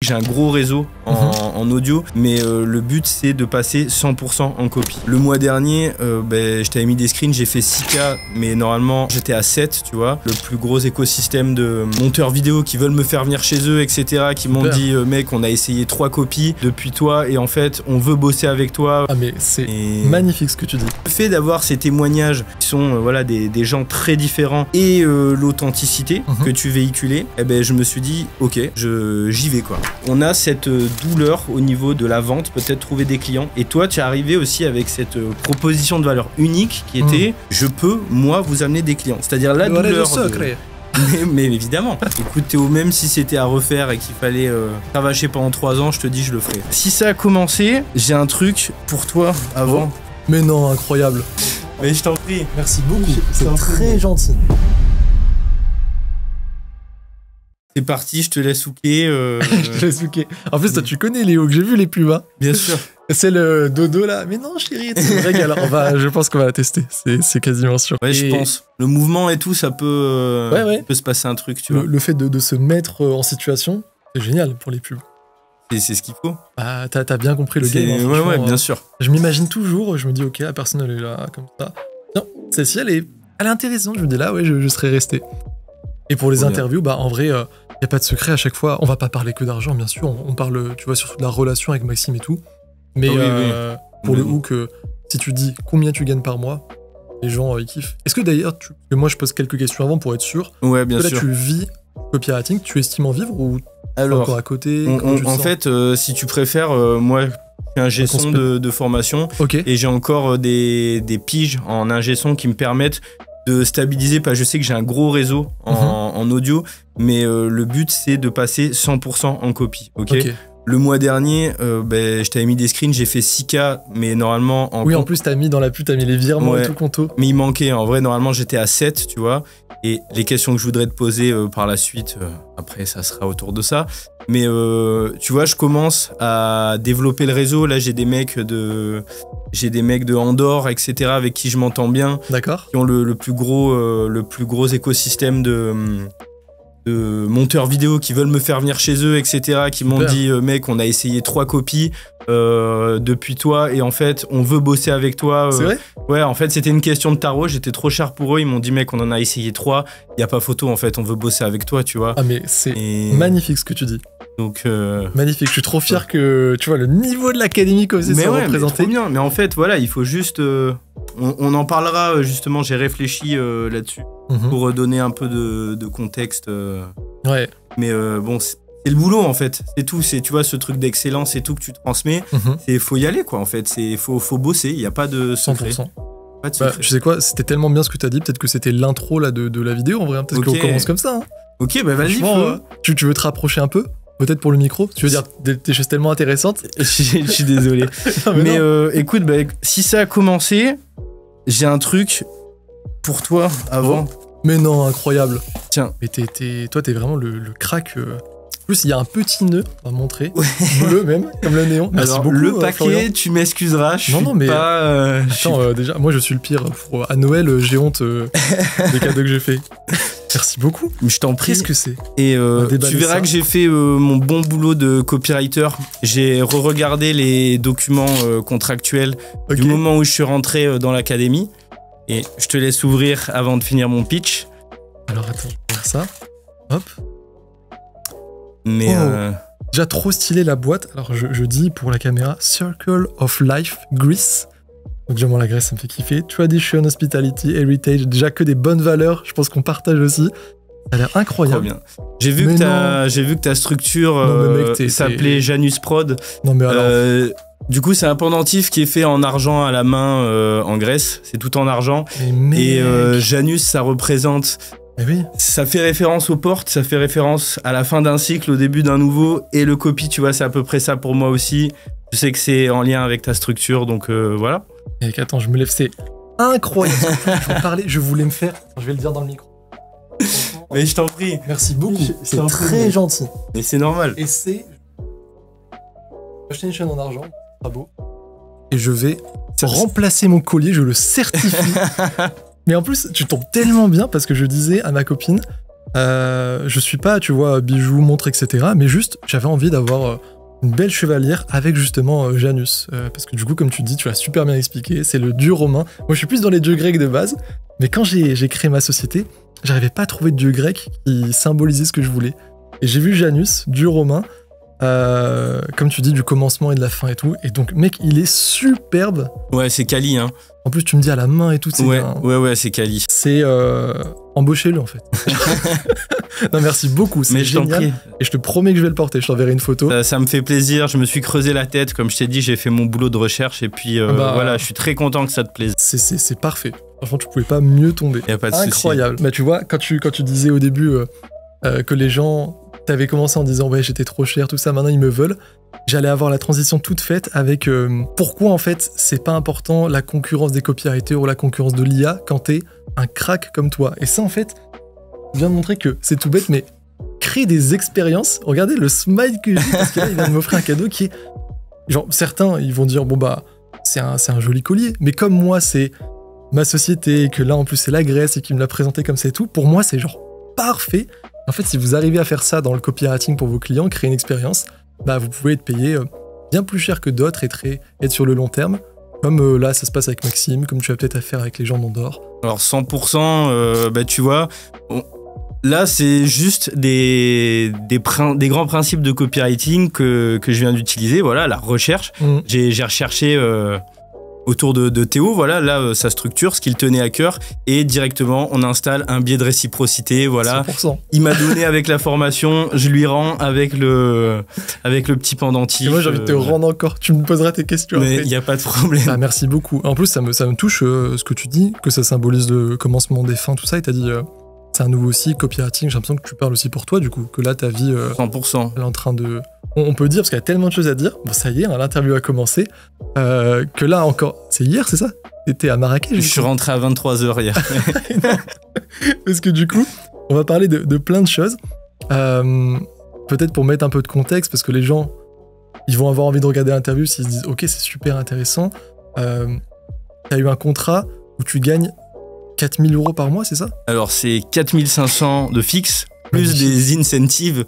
J'ai un gros réseau en audio, mais le but c'est de passer 100% en copie. Le mois dernier, je t'avais mis des screens, j'ai fait 6K, mais normalement j'étais à 7, tu vois. Le plus gros écosystème de monteurs vidéo qui veulent me faire venir chez eux, etc. qui m'ont dit, mec, on a essayé 3 copies depuis toi et en fait, on veut bosser avec toi. Ah mais c'est magnifique ce que tu dis. Le fait d'avoir ces témoignages qui sont voilà, des gens très différents et l'authenticité que tu véhiculais, eh ben, je me suis dit, ok, j'y vais quoi. On a cette douleur au niveau de la vente, peut-être trouver des clients. Et toi, tu es arrivé aussi avec cette proposition de valeur unique qui était, je peux, moi, vous amener des clients. C'est-à-dire la douleur mais évidemment, écoute Théo, même si c'était à refaire et qu'il fallait cravacher pendant 3 ans, je te dis je le ferai. Si ça a commencé, j'ai un truc pour toi avant. Mais non, incroyable. Mais je t'en prie. Merci beaucoup, c'est très gentil. C'est parti, je te laisse hooker. Je te laisse hooker. En plus, toi, tu connais Léo, que j'ai vu les pubs, hein. Bien sûr. C'est le dodo là. Mais non, chérie, c'est vrai je pense qu'on va la tester. C'est quasiment sûr. Ouais, je pense. Le mouvement et tout, ça peut, peut se passer un truc, tu vois. Le fait de se mettre en situation, c'est génial pour les pubs. Et c'est ce qu'il faut. Ah, t'as bien compris le game. Hein, ouais, bien sûr. Je m'imagine toujours, je me dis, ok, la personne, elle est là, comme ça. Non, celle-ci, elle est intéressante. Je me dis là, ouais, je serais resté. Et pour les interviews, en vrai, y a pas de secret à chaque fois. On va pas parler que d'argent, bien sûr. On parle, tu vois, surtout de la relation avec Maxime et tout. Mais pour le hook, si tu dis combien tu gagnes par mois, les gens ils kiffent. Est-ce que d'ailleurs, moi je pose quelques questions avant pour être sûr. Ouais, bien sûr. Là, tu vis copywriting, tu estimes en vivre ou encore à côté? En fait, si tu préfères, moi, je suis ingé son de formation et j'ai encore des piges en ingé son qui me permettent de stabiliser, je sais que j'ai un gros réseau en audio, mais le but c'est de passer 100% en copie. Ok. Le mois dernier, je t'avais mis des screens, j'ai fait 6K, mais normalement... en plus, t'as mis dans la pub, t'as mis les virements et tout conto. Mais il manquait, en vrai, normalement, j'étais à 7, tu vois. Et les questions que je voudrais te poser par la suite, après, ça sera autour de ça. Mais tu vois, je commence à développer le réseau. Là, j'ai des mecs de Andorre, etc., avec qui je m'entends bien. D'accord. Qui ont le plus gros écosystème de monteurs vidéo qui veulent me faire venir chez eux, etc., qui m'ont dit, mec, on a essayé 3 copies depuis toi et en fait, on veut bosser avec toi. C'est vrai ? Ouais, en fait, c'était une question de tarot, j'étais trop cher pour eux, ils m'ont dit, mec, on en a essayé 3, y a pas photo, en fait, on veut bosser avec toi, tu vois. Ah, mais c'est magnifique ce que tu dis. Donc magnifique, je suis trop fier que, tu vois, le niveau de l'académie comme c'est représenté. Mais trop bien, mais en fait, voilà, il faut juste... on en parlera, justement, j'ai réfléchi là-dessus. Pour donner un peu de contexte. Ouais. Mais bon, c'est le boulot en fait. C'est tout. C'est, tu vois, ce truc d'excellence et tout que tu transmets. C'est faut y aller quoi en fait. Faut bosser. Il n'y a pas de secret. 100%. Pas de secret. Tu sais quoi, c'était tellement bien ce que tu as dit. Peut-être que c'était l'intro là de la vidéo en vrai. Peut-être qu'on commence comme ça. Hein. Ok, vas-y. Tu veux te rapprocher un peu? Peut-être pour le micro? Tu veux dire des choses tellement intéressantes? Je suis désolé. mais écoute, si ça a commencé, j'ai un truc pour toi avant. Mais non, incroyable. Tiens. Mais toi, t'es vraiment le crack. En plus, il y a un petit nœud à montrer. Bleu même, comme le néon. Merci Alors, beaucoup. Le paquet, Florian. tu m'excuseras. Non, mais pas. Attends, déjà, moi, je suis le pire. À Noël, j'ai honte des cadeaux que j'ai fait. Merci beaucoup. Je t'en prie. Qu'est-ce que c'est? Et tu verras que j'ai fait mon bon boulot de copywriter. J'ai re-regardé les documents contractuels du moment où je suis rentré dans l'académie. Et je te laisse ouvrir avant de finir mon pitch. Alors attends, je vais faire ça. Hop. Mais déjà trop stylé la boîte. Alors je dis pour la caméra Circle of Life Greece. Donc déjà moi la Grèce ça me fait kiffer. Tradition, Hospitality, Heritage. Déjà que des bonnes valeurs. Je pense qu'on partage aussi. Ça a l'air incroyable. Trop bien. J'ai vu que ta structure s'appelait Janus Prod. Non mais alors... Du coup, c'est un pendentif qui est fait en argent à la main en Grèce. C'est tout en argent. Et Janus, ça représente... Mais oui. Ça fait référence aux portes, ça fait référence à la fin d'un cycle, au début d'un nouveau. Et le copy, tu vois, c'est à peu près ça pour moi aussi. Je sais que c'est en lien avec ta structure, donc voilà. Et attends, je me lève, c'est incroyable. Je vais parler, je voulais me faire... Je vais le dire dans le micro. Mais je t'en prie. Merci beaucoup. C'est très gentil. Mais c'est normal. Et c'est... Acheter une chaîne en argent. Pas beau. Et je vais remplacer mon collier, je le certifie. Mais en plus, tu tombes tellement bien parce que je disais à ma copine, Je suis pas, tu vois, bijoux, montres, etc. Mais juste, j'avais envie d'avoir une belle chevalière avec justement Janus. Parce que du coup, comme tu dis, tu l'as super bien expliqué, c'est le dieu romain. Moi, je suis plus dans les dieux grecs de base. Mais quand j'ai créé ma société, j'arrivais pas à trouver de dieu grec qui symbolisait ce que je voulais. Et j'ai vu Janus, dieu romain, comme tu dis, du commencement et de la fin et tout. Et donc, mec, il est superbe. Ouais, c'est quali, hein. En plus, tu me dis à la main et tout. Ouais, c'est quali. C'est embauchez-le en fait. Non, merci beaucoup, c'est génial. Et je te promets que je vais le porter. Je t'enverrai une photo. Ça me fait plaisir. Je me suis creusé la tête, comme je t'ai dit, j'ai fait mon boulot de recherche et puis voilà, je suis très content que ça te plaise. C'est parfait. Franchement, tu pouvais pas mieux tomber. Y a pas de incroyable. Bah, tu vois, quand tu disais au début que les gens t'avaient commencé en disant ouais j'étais trop cher, tout ça, maintenant ils me veulent. J'allais avoir la transition toute faite avec pourquoi en fait c'est pas important la concurrence des copywriters ou la concurrence de l'IA quand t'es un crack comme toi. Et ça en fait, je viens de montrer que c'est tout bête, mais créer des expériences. Regardez le smile que j'ai parce que là il vient de m'offrir un cadeau qui est genre certains ils vont dire bon bah c'est un joli collier, mais comme moi c'est ma société et que là en plus c'est la Grèce et qu'il me l'a présenté comme ça et tout, pour moi c'est genre parfait. En fait, si vous arrivez à faire ça dans le copywriting pour vos clients, créer une expérience, bah vous pouvez être payé bien plus cher que d'autres et être sur le long terme. Comme là, ça se passe avec Maxime, comme tu vas peut-être à faire avec les gens d'Andorre. Alors 100%, bah tu vois, là c'est juste des grands principes de copywriting que je viens d'utiliser. Voilà, la recherche. J'ai recherché autour de Théo, voilà, là, sa structure, ce qu'il tenait à cœur, et directement, on installe un biais de réciprocité, voilà. 100%. Il m'a donné avec la formation, je lui rends avec le petit pendentif. Et moi, j'ai envie de te rendre encore, tu me poseras tes questions. Mais il n'y a pas de problème. Bah, merci beaucoup. En plus, ça me touche ce que tu dis, que ça symbolise le commencement des fins, tout ça, et t'as dit, c'est un nouveau cycle, copywriting, j'ai l'impression que tu parles aussi pour toi, du coup, que là, ta vie, 100%. Elle est en train de... On peut dire, parce qu'il y a tellement de choses à dire, bon ça y est, l'interview a commencé, que là encore, c'est hier, c'est ça? T'étais à Marrakech? Je suis rentré à 23h hier. Parce que du coup, on va parler de plein de choses, peut-être pour mettre un peu de contexte, parce que les gens, ils vont avoir envie de regarder l'interview s'ils se disent, ok, c'est super intéressant, t'as eu un contrat où tu gagnes 4 000 € par mois, c'est ça? Alors c'est 4 500 de fixe, plus des incentives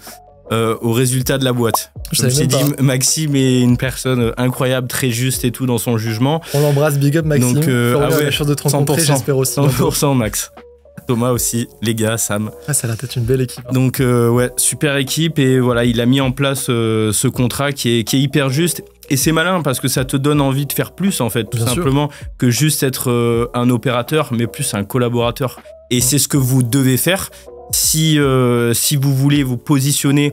au résultat de la boîte. Je me suis dit, Maxime est une personne incroyable, très juste et tout dans son jugement. On l'embrasse, big up Maxime. Donc, la chance de te rencontrer, j'espère aussi. 100% Max. Thomas aussi, les gars, Sam. Ah, ça a peut-être une belle équipe. Hein. Donc ouais, super équipe et voilà, il a mis en place ce contrat qui est hyper juste. Et c'est malin parce que ça te donne envie de faire plus en fait, tout simplement, que juste être un opérateur, mais plus un collaborateur. Et c'est ce que vous devez faire. Si vous voulez vous positionner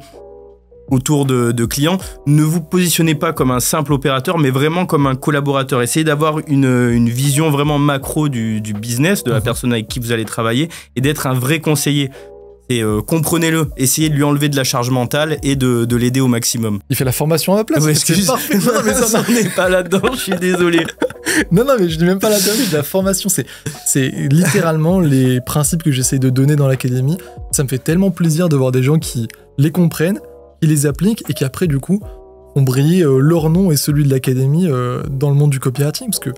autour de clients, ne vous positionnez pas comme un simple opérateur, mais vraiment comme un collaborateur. Essayez d'avoir une vision vraiment macro du business, de la personne avec qui vous allez travailler, et d'être un vrai conseiller. Et comprenez-le, essayez de lui enlever de la charge mentale et de l'aider au maximum. Il fait la formation à ma place. Ouais, c'est parfait. Non, mais ça n'en est pas là-dedans, je suis désolé. Non, mais je dis même pas l'interview, je dis la formation. C'est littéralement les principes que j'essaie de donner dans l'académie. Ça me fait tellement plaisir de voir des gens qui les comprennent, qui les appliquent et qui après, du coup, ont brillé leur nom et celui de l'académie dans le monde du copywriting. Parce que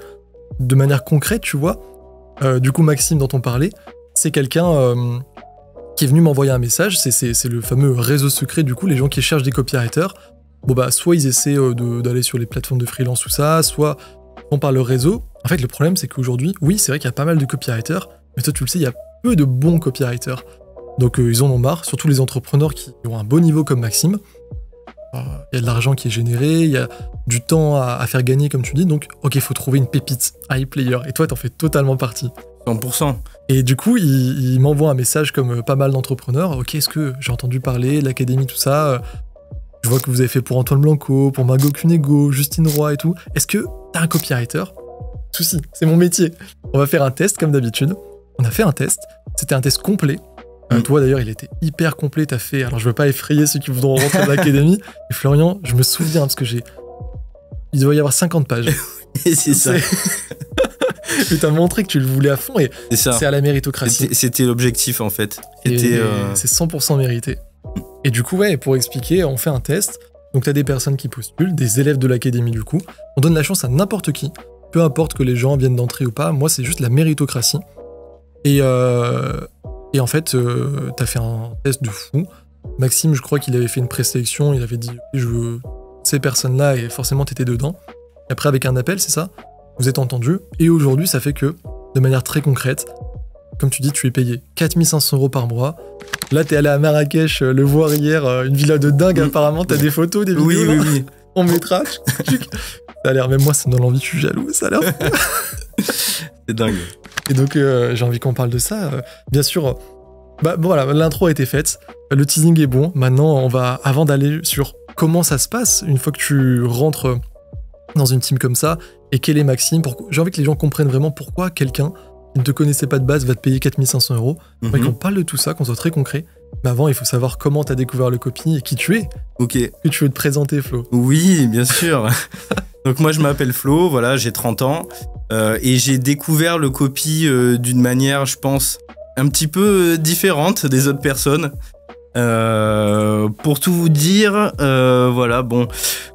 de manière concrète, tu vois, du coup, Maxime, dont on parlait, c'est quelqu'un qui est venu m'envoyer un message. C'est le fameux réseau secret, du coup, les gens qui cherchent des copywriters. Bon, bah, soit ils essaient d'aller sur les plateformes de freelance ou ça, soit on parle le réseau. En fait, le problème, c'est qu'aujourd'hui, oui, c'est vrai qu'il y a pas mal de copywriters, mais toi, tu le sais, il y a peu de bons copywriters. Donc, ils en ont marre, surtout les entrepreneurs qui ont un beau niveau comme Maxime. Il y a de l'argent qui est généré, il y a du temps à faire gagner, comme tu dis. Donc, ok, il faut trouver une pépite, high player. Et toi, t'en fais totalement partie. 100%. Et du coup, il m'envoie un message comme pas mal d'entrepreneurs. Ok, est-ce que j'ai entendu parler de l'académie, tout ça je vois que vous avez fait pour Antoine Blanco, pour Margot Cunego, Justine Roy et tout. Est-ce que t'as un copywriter? Souci, c'est mon métier. On va faire un test comme d'habitude. On a fait un test. C'était un test complet. Toi d'ailleurs, il était hyper complet. T'as fait. Alors je veux pas effrayer ceux qui voudront rentrer dans l'académie. Et Florian, je me souviens parce que il doit y avoir 50 pages. Et c'est ça. Mais t'as montré que tu le voulais à fond et c'est à la méritocratie. C'était l'objectif en fait. C'est 100% mérité. Et du coup, ouais, pour expliquer, on fait un test. Donc t'as des personnes qui postulent, des élèves de l'académie du coup. On donne la chance à n'importe qui, peu importe que les gens viennent d'entrer ou pas. Moi, c'est juste la méritocratie. Et Et en fait, t'as fait un test de fou. Maxime, je crois qu'il avait fait une présélection, il avait dit je veux ces personnes-là et forcément t'étais dedans. Et après, avec un appel, c'est ça, vous êtes entendu. Et aujourd'hui, ça fait que, de manière très concrète, comme tu dis, tu es payé 4500 € par mois. Là, t'es allé à Marrakech le voir hier, une villa de dingue apparemment, t'as des photos, des vidéos. Oui. On mettra. Ça a l'air, même moi, ça me donne envie, je suis jaloux, ça a l'air C'est dingue. Et donc, j'ai envie qu'on parle de ça. Bien sûr, voilà, l'intro a été faite, le teasing est bon. Maintenant, on va, avant d'aller sur comment ça se passe, une fois que tu rentres dans une team comme ça, et quel est Maxime, j'ai envie que les gens comprennent vraiment pourquoi quelqu'un qui ne te connaissait pas de base va te payer 4500 €. Et qu'on parle de tout ça, qu'on soit très concret. Mais avant, il faut savoir comment t'as découvert le copy et qui tu es. Ok. Que tu veux te présenter, Flo. Oui, bien sûr. Donc moi, je m'appelle Flo, voilà, j'ai 30 ans. Et j'ai découvert le copy d'une manière, je pense, un petit peu différente des autres personnes. Pour tout vous dire, voilà, bon,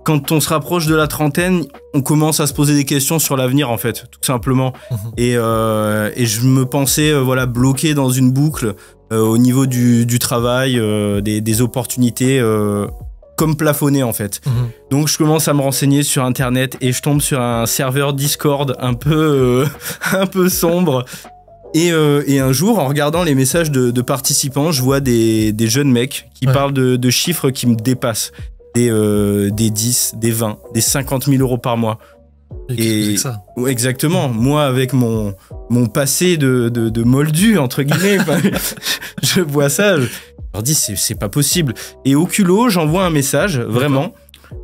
quand on se rapproche de la trentaine, on commence à se poser des questions sur l'avenir, en fait, tout simplement. Et je me pensais, voilà, bloqué dans une boucle au niveau du travail, des opportunités, comme plafonné, en fait. Donc je commence à me renseigner sur Internet et je tombe sur un serveur Discord un peu sombre. Et un jour, en regardant les messages de participants, je vois des jeunes mecs qui parlent de chiffres qui me dépassent. Des 10, des 20, des 50 000 € par mois. Et ça. Ouais, exactement. Moi, avec mon passé de moldu, entre guillemets, je vois ça, je leur dis, c'est pas possible. Et au culot, j'envoie un message, vraiment.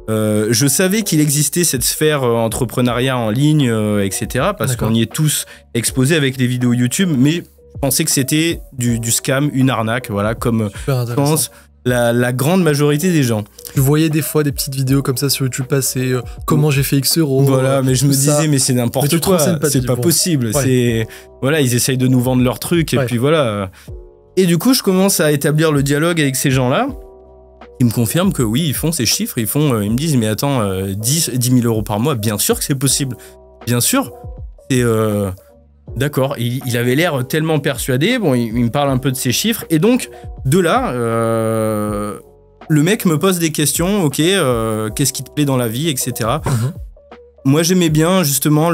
Je savais qu'il existait cette sphère entrepreneuriat en ligne, etc. Parce qu'on y est tous exposés avec les vidéos YouTube, mais je pensais que c'était du scam, une arnaque, voilà, comme je pense la grande majorité des gens. Je voyais des fois des petites vidéos comme ça sur YouTube passer, comment j'ai fait X euros. Voilà, mais je me disais, mais c'est n'importe quoi, c'est pas possible. Ouais. Voilà, ils essayent de nous vendre leur truc, et puis voilà. Et du coup, je commence à établir le dialogue avec ces gens-là. Ils me confirment que oui, ils font ces chiffres, ils me disent, mais attends, 10 000 € par mois, bien sûr que c'est possible. Bien sûr. C'est d'accord, il avait l'air tellement persuadé, bon, il me parle un peu de ces chiffres, et donc, de là, le mec me pose des questions, ok, qu'est-ce qui te plaît dans la vie, etc. Moi, j'aimais bien, justement,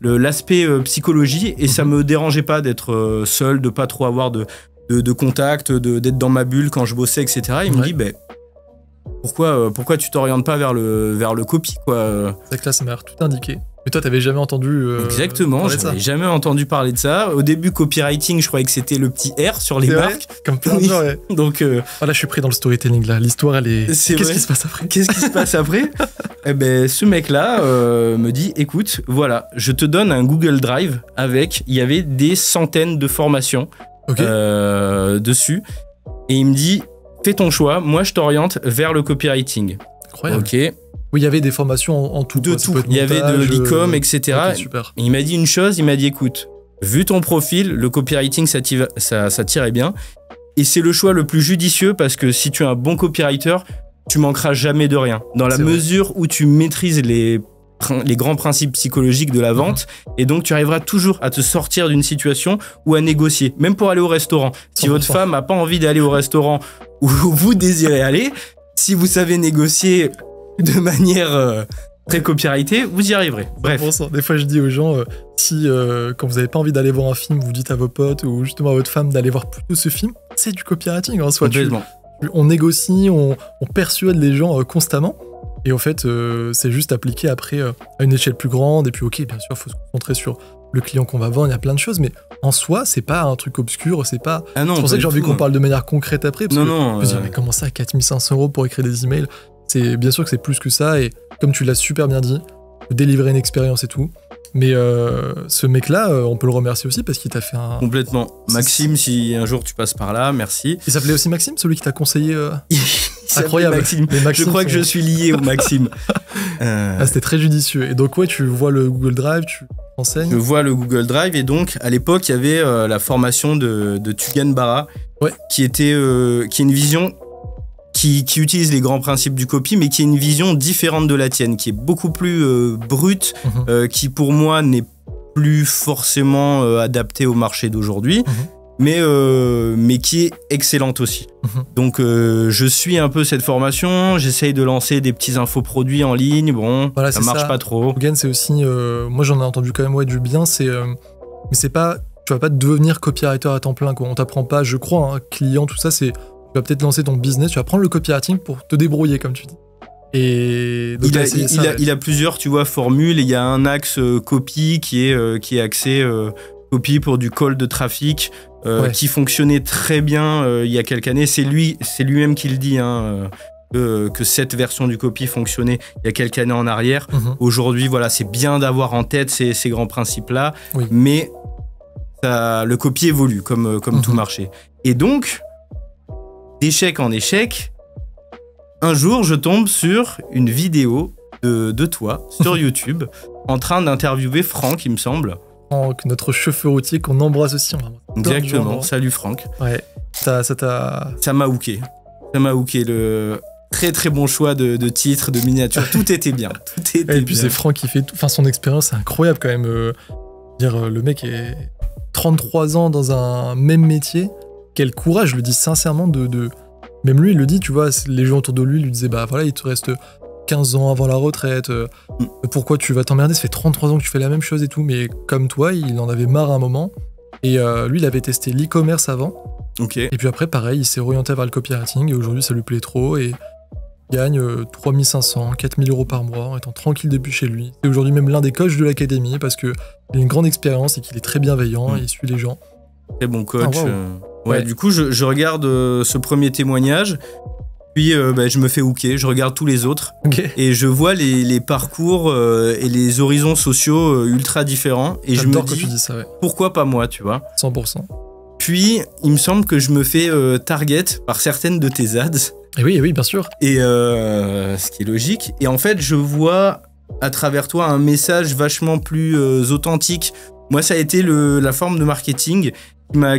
l'aspect psychologie, et ça me dérangeait pas d'être seul, de pas trop avoir de contact, d'être dans ma bulle quand je bossais, etc. Il me dit, pourquoi tu t'orientes pas vers le copy, quoi. C'est que là, ça m'a l'air tout indiqué. Mais toi, t'avais jamais entendu Exactement, j'avais jamais entendu parler de ça. Au début, copywriting, je croyais que c'était le petit R sur les marques. Comme plein de gens, ouais. Donc, là, je suis pris dans le storytelling, là. L'histoire, elle est... Qu'est-ce qui se passe après ? Qu'est-ce qui se passe après ? Eh ben, ce mec-là me dit, écoute, voilà, je te donne un Google Drive il y avait des centaines de formations dessus. Et il me dit, fais ton choix, moi je t'oriente vers le copywriting. Incroyable. Ok. Oui, il y avait des formations en tout. De tout. Il y avait de l'e-com, etc. Okay, super. Et il m'a dit une chose, il m'a dit, écoute, vu ton profil, le copywriting, ça tirait bien. Et c'est le choix le plus judicieux parce que si tu es un bon copywriter, tu manqueras jamais de rien. Dans la mesure où tu maîtrises les grands principes psychologiques de la vente, et donc tu arriveras toujours à te sortir d'une situation ou à négocier, même pour aller au restaurant. Si votre femme n'a pas envie d'aller au restaurant où vous désirez aller, si vous savez négocier de manière très copyrightée, vous y arriverez. Bref. 100%. Des fois, je dis aux gens, si quand vous n'avez pas envie d'aller voir un film, vous dites à vos potes ou justement à votre femme d'aller voir plutôt ce film, c'est du copywriting en soi. On négocie, on persuade les gens constamment. Et en fait, c'est juste appliqué après à une échelle plus grande. Et puis, ok, bien sûr, il faut se concentrer sur le client qu'on va vendre. Il y a plein de choses, mais en soi, c'est pas un truc obscur. C'est pas. Ah non, c'est pour ça que j'ai envie qu'on parle de manière concrète après. Parce non. Dire, mais comment ça, 4500 € pour écrire des emails ? C'est bien sûr que c'est plus que ça. Et comme tu l'as super bien dit, délivrer une expérience et tout. Mais ce mec-là, on peut le remercier aussi parce qu'il t'a fait un... Complètement. Maxime, si un jour tu passes par là, merci. Il s'appelait aussi Maxime, celui qui t'a conseillé Incroyable. Maxime. Je crois que je suis lié au Maxime. C'était très judicieux. Et donc, ouais, tu vois le Google Drive, tu enseignes. Je vois le Google Drive et donc, à l'époque, il y avait la formation de Tugan Barra, qui est une vision qui utilise les grands principes du copy, mais qui est une vision différente de la tienne, qui est beaucoup plus brute, qui pour moi n'est plus forcément adaptée au marché d'aujourd'hui, mais qui est excellente aussi. Donc je suis un peu cette formation, j'essaye de lancer des petits infoproduits en ligne, bon, voilà, ça marche pas trop. Logan, c'est aussi, moi j'en ai entendu quand même du bien, mais c'est pas, tu vas pas devenir copywriter à temps plein, quoi. On t'apprend pas, je crois, un client, tout ça, tu vas peut-être lancer ton business, tu vas prendre le copywriting pour te débrouiller, comme tu dis. Et donc, il a plusieurs, tu vois, formules. Il y a un axe copy qui est axé copy pour du call de trafic qui fonctionnait très bien il y a quelques années. C'est lui-même qui le dit, hein, que cette version du copy fonctionnait il y a quelques années en arrière. Aujourd'hui, voilà, c'est bien d'avoir en tête ces grands principes-là, mais le copy évolue comme tout marché. Et donc, d'échec en échec, un jour, je tombe sur une vidéo de toi sur YouTube en train d'interviewer Franck, il me semble. Franck, notre chauffeur routier qu'on embrasse aussi. Exactement, salut Franck. Ouais, ça m'a hooké. Ça m'a hooké, le très très bon choix de titre, de miniature, tout était bien. Et puis c'est Franck qui fait tout, enfin son expérience est incroyable quand même. Le mec est 33 ans dans un même métier. Quel courage, je le dis sincèrement, même lui, il le dit, tu vois, les gens autour de lui lui disaient, bah voilà, il te reste 15 ans avant la retraite, pourquoi tu vas t'emmerder, ça fait 33 ans que tu fais la même chose et tout, mais comme toi, il en avait marre à un moment, et lui, il avait testé l'e-commerce avant, et puis après, pareil, il s'est orienté vers le copywriting, et aujourd'hui, ça lui plaît trop, et il gagne 3500, 4000 euros par mois, en étant tranquille depuis chez lui. C'est aujourd'hui même l'un des coachs de l'académie, parce qu'il a une grande expérience, et qu'il est très bienveillant, et il suit les gens. Très bon coach. Ouais, du coup, je regarde ce premier témoignage, puis je me fais hooker, je regarde tous les autres, et je vois les parcours et les horizons sociaux ultra différents, et je me dis, que tu dis ça, pourquoi pas moi, tu vois. 100%. Puis, il me semble que je me fais target par certaines de tes ads. Et oui, bien sûr. Et ce qui est logique. Et en fait, je vois à travers toi un message vachement plus authentique. Moi, ça a été la forme de marketing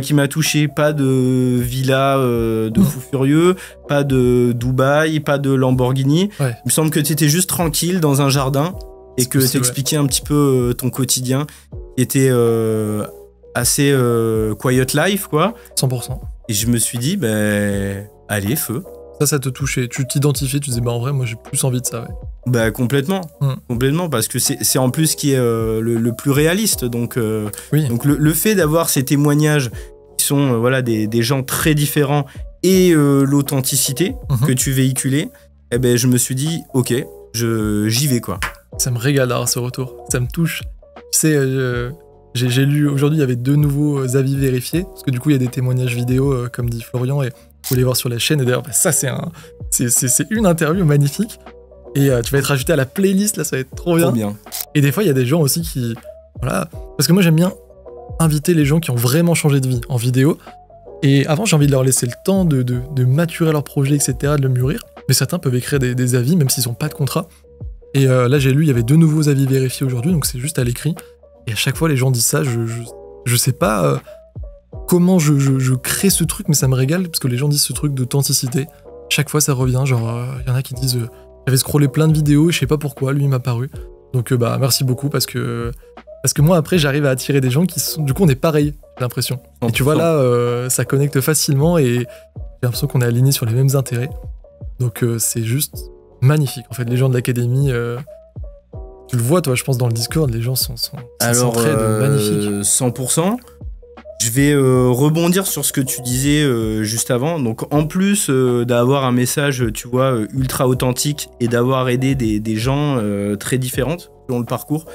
qui m'a touché. Pas de villa de fou furieux, pas de Dubaï, pas de Lamborghini. Il me semble que tu étais juste tranquille dans un jardin et que tu expliquais un petit peu ton quotidien qui était assez quiet life, quoi. 100%. Et je me suis dit, allez, feu. Ça te touchait. Tu t'identifiais, tu disais, en vrai, moi, j'ai plus envie de ça, Complètement. Complètement, parce que c'est en plus ce qui est le plus réaliste. Donc, donc le fait d'avoir ces témoignages qui sont des gens très différents et l'authenticité que tu véhiculais, je me suis dit, ok, j'y vais, quoi. Ça me régale d'avoir ce retour. Ça me touche. Tu sais, j'ai lu, aujourd'hui, il y avait 2 nouveaux avis vérifiés, parce que du coup, il y a des témoignages vidéo, comme dit Florian, et vous les voir sur la chaîne. Et d'ailleurs, ça, c'est une interview magnifique. Et tu vas être ajouté à la playlist, là, ça va être trop bien. Et des fois, il y a des gens aussi qui... Voilà. Parce que moi, j'aime bien inviter les gens qui ont vraiment changé de vie en vidéo. Et avant, j'ai envie de leur laisser le temps de maturer leur projet, etc., de le mûrir. Mais certains peuvent écrire des avis, même s'ils n'ont pas de contrat. Et là, j'ai lu, il y avait 2 nouveaux avis vérifiés aujourd'hui, donc c'est juste à l'écrit. Et à chaque fois, les gens disent ça, je sais pas comment je crée ce truc, mais ça me régale, parce que les gens disent ce truc d'authenticité. Chaque fois, ça revient, genre, y en a qui disent... J'avais scrollé plein de vidéos, je sais pas pourquoi, lui il m'a paru. Donc merci beaucoup, parce que moi après j'arrive à attirer des gens qui sont... Du coup on est pareil, j'ai l'impression. Et tu vois là, ça connecte facilement et j'ai l'impression qu'on est alignés sur les mêmes intérêts. Donc c'est juste magnifique. En fait, les gens de l'académie, tu le vois toi, je pense dans le Discord, les gens s'entraident magnifique. 100%. Je vais rebondir sur ce que tu disais juste avant. Donc, en plus d'avoir un message, tu vois, ultra authentique et d'avoir aidé des gens très différentes dans le parcours,